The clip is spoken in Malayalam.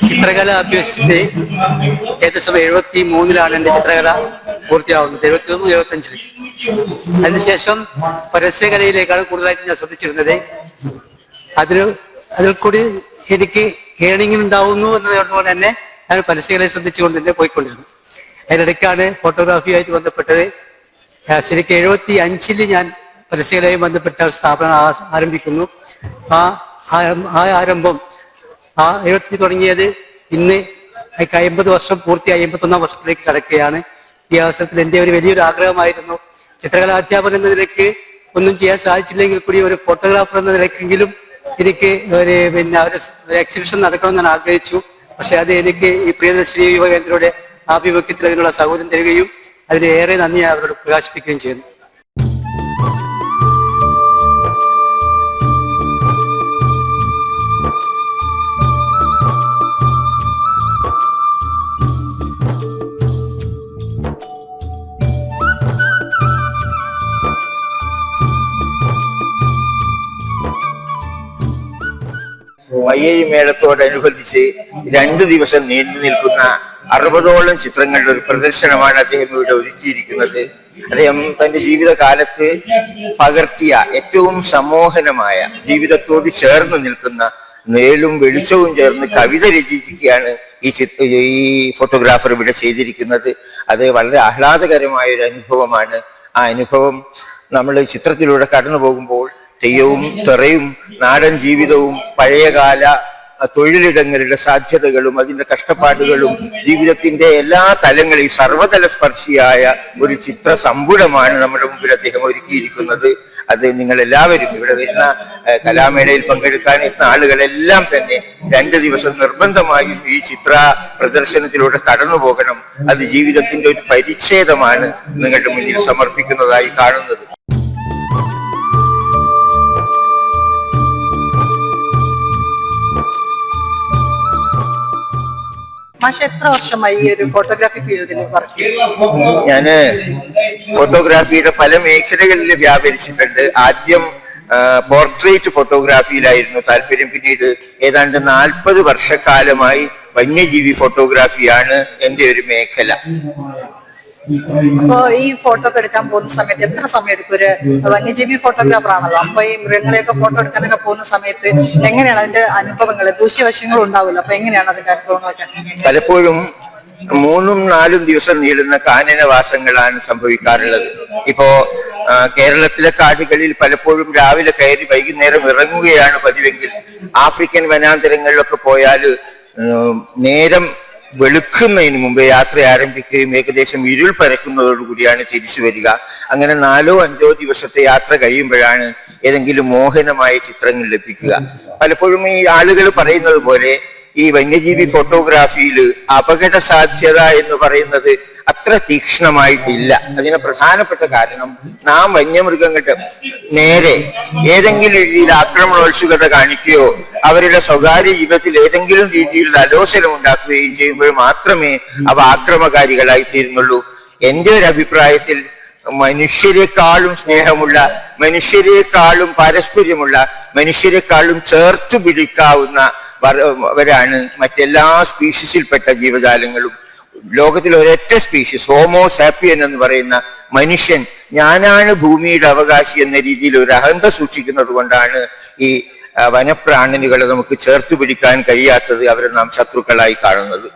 ചിത്രകല അഭ്യസിച്ചിട്ട് ഏകദേശം 73-ലാണ് എൻ്റെ ചിത്രകല പൂർത്തിയാവുന്നത്. 73-75. അതിനുശേഷം പരസ്യകലയിലേക്കാണ് കൂടുതലായിട്ട് ഞാൻ ശ്രദ്ധിച്ചിരുന്നത്. അതിൽ കൂടി എനിക്ക് ഏണിംഗ് ഉണ്ടാവുന്നു എന്നതുകൊണ്ട് തന്നെ ഞാൻ പരസ്യകലയെ ശ്രദ്ധിച്ചുകൊണ്ട് തന്നെ പോയിക്കൊണ്ടിരുന്നു. അതിനിടയ്ക്കാണ് ഫോട്ടോഗ്രാഫിയുമായിട്ട് ബന്ധപ്പെട്ടത്. ശരിക്കും 75-ൽ ഞാൻ പരസ്യകലയുമായി ബന്ധപ്പെട്ട ഒരു സ്ഥാപനം ആരംഭിക്കുന്നു. ആ ആരംഭം 70 തുടങ്ങിയത് ഇന്ന് 50 വർഷം പൂർത്തിയായി 51-ാം വർഷത്തിലേക്ക് കടക്കുകയാണ്. ഈ അവസരത്തിൽ എൻ്റെ ഒരു വലിയൊരു ആഗ്രഹമായിരുന്നു ചിത്രകലാ അധ്യാപകൻ എന്ന നിലയ്ക്ക് ഒന്നും ചെയ്യാൻ സാധിച്ചില്ലെങ്കിൽ കൂടി ഒരു ഫോട്ടോഗ്രാഫർ എന്ന നിലയ്ക്കെങ്കിലും എനിക്ക് ഒരു എക്സിബിഷൻ നടക്കണമെന്ന് ഞാൻ ആഗ്രഹിച്ചു. പക്ഷെ അത് എനിക്ക് ഈ പ്രിയദർശിനി യുവ കേന്ദ്രയുടെ ആഭിമുഖ്യത്തിൽ അതിനുള്ള സൗകര്യം തരികയും അതിന് ഏറെ നന്ദി അവരോട് പ്രകാശിപ്പിക്കുകയും ചെയ്യുന്നു. വയ്യേരി മേളത്തോടനുബന്ധിച്ച് 2 ദിവസം നീണ്ടു നിൽക്കുന്ന 60ഓളം ചിത്രങ്ങളുടെ ഒരു പ്രദർശനമാണ് അദ്ദേഹം ഇവിടെ ഒരുക്കിയിരിക്കുന്നത്. അദ്ദേഹം തന്റെ ജീവിതകാലത്ത് പകർത്തിയ ഏറ്റവും സമോഹനമായ ജീവിതത്തോട് ചേർന്ന് നിൽക്കുന്ന നേലും വെളിച്ചവും ചേർന്ന് കവിത രചിക്കുകയാണ് ഈ ഫോട്ടോഗ്രാഫർ ഇവിടെ ചെയ്തിരിക്കുന്നത്. അത് വളരെ ആഹ്ലാദകരമായ ഒരു അനുഭവമാണ്. ആ അനുഭവം നമ്മൾ ചിത്രത്തിലൂടെ കടന്നു പോകുമ്പോൾ തെയ്യവും തെറയും നാടൻ ജീവിതവും പഴയകാല തൊഴിലിടങ്ങളുടെ സാധ്യതകളും അതിന്റെ കഷ്ടപ്പാടുകളും ജീവിതത്തിന്റെ എല്ലാ തലങ്ങളിൽ സർവതല സ്പർശിയായ ഒരു ചിത്ര സമ്പുടമാണ് നമ്മുടെ മുമ്പിൽ അദ്ദേഹം ഒരുക്കിയിരിക്കുന്നത്. അത് നിങ്ങൾ എല്ലാവരും ഇവിടെ വരുന്ന കലാമേളയിൽ പങ്കെടുക്കാൻ എത്തുന്ന ആളുകളെല്ലാം തന്നെ 2 ദിവസം നിർബന്ധമായും ഈ ചിത്ര പ്രദർശനത്തിലൂടെ കടന്നു പോകണം. അത് ജീവിതത്തിന്റെ ഒരു പരിച്ഛേദമാണ് നിങ്ങളുടെ മുന്നിൽ സമർപ്പിക്കുന്നതായി കാണുന്നത്. എത്ര വർഷമായി ഈ ഒരു ഫോട്ടോഗ്രാഫി ഫീൽഡിൽ വർക്ക് ചെയ്യുന്നു? ഞാന് ഫോട്ടോഗ്രാഫിയുടെ പല മേഖലകളിൽ വ്യാപരിച്ചിട്ടുണ്ട്. ആദ്യം പോർട്രേറ്റ് ഫോട്ടോഗ്രാഫിയിലായിരുന്നു താല്പര്യം. പിന്നീട് ഏതാണ്ട് 40 വർഷക്കാലമായി വന്യജീവി ഫോട്ടോഗ്രാഫിയാണ് എൻ്റെ ഒരു മേഖല. അപ്പൊ ഈ ഫോട്ടോ എടുക്കാൻ പോകുന്ന സമയത്ത് എത്ര സമയം എടുക്കും? ഒരു വന്യജീവി ഫോട്ടോഗ്രാഫർ ആണല്ലോ, അപ്പൊ ഈ മൃഗങ്ങളെയൊക്കെ ഫോട്ടോ എടുക്കാനൊക്കെ പോകുന്ന സമയത്ത് എങ്ങനെയാണ് അതിന്റെ അനുഭവങ്ങൾ? ദൂഷ്യവശങ്ങളും ഉണ്ടാവില്ല, അപ്പൊ എങ്ങനെയാണ് അതിന്റെ അനുഭവങ്ങളൊക്കെ? പലപ്പോഴും 3-4 ദിവസം നീളുന്ന കാനനവാസങ്ങളാണ് സംഭവിക്കാറുള്ളത്. ഇപ്പോ കേരളത്തിലെ കാടുകളിൽ പലപ്പോഴും രാവിലെ കയറി വൈകുന്നേരം ഇറങ്ങുകയാണ് പതിവെങ്കിൽ ആഫ്രിക്കൻ വനാന്തരങ്ങളിലൊക്കെ പോയാൽ നേരം വെളുക്കുന്നതിന് മുമ്പേ യാത്ര ആരംഭിക്കുകയും ഏകദേശം ഇരുൾ പരക്കുന്നതോടുകൂടിയാണ് തിരിച്ചു വരിക. അങ്ങനെ 4-5 ദിവസത്തെ യാത്ര കഴിയുമ്പോഴാണ് ഏതെങ്കിലും മോഹനമായ ചിത്രങ്ങൾ ലഭിക്കുക. പലപ്പോഴും ഈ ആളുകൾ പറയുന്നത് പോലെ ഈ വന്യജീവി ഫോട്ടോഗ്രാഫിയിൽ അപകട സാധ്യത എന്ന് പറയുന്നത് അത്ര തീക്ഷ്ണമായിട്ടില്ല. അതിന് പ്രധാനപ്പെട്ട കാരണം നാം വന്യമൃഗങ്ങളുടെ നേരെ ഏതെങ്കിലും രീതിയിൽ ആക്രമണോത്സുകത കാണിക്കുകയോ അവരുടെ സ്വകാര്യ ജീവിതത്തിൽ ഏതെങ്കിലും രീതിയിലുള്ള അലോസരം ഉണ്ടാക്കുകയും ചെയ്യുമ്പോൾ മാത്രമേ അവ ആക്രമകാരികളായി തീരുന്നുള്ളൂ. എൻ്റെ ഒരു അഭിപ്രായത്തിൽ മനുഷ്യരെക്കാളും സ്നേഹമുള്ള, മനുഷ്യരെക്കാളും പാരസ്പര്യമുള്ള, മനുഷ്യരെക്കാളും ചേർത്ത് പിടിക്കാവുന്നവരാണ് മറ്റെല്ലാ സ്പീഷീസിൽപ്പെട്ട ജീവജാലങ്ങളും. ലോകത്തിലെ ഒരൊറ്റ സ്പീഷീസ് ഹോമോ സാപ്പിയൻ എന്ന് പറയുന്ന മനുഷ്യൻ ഞാനാണ് ഭൂമിയുടെ അവകാശി എന്ന രീതിയിൽ ഒരു അഹന്ത സൂക്ഷിക്കുന്നത് കൊണ്ടാണ് ഈ വനപ്രാണികളെ നമുക്ക് ചേർത്ത് പിടിക്കാൻ കഴിയാത്തത്, അവരെ നാം ശത്രുക്കളായി കാണുന്നത്.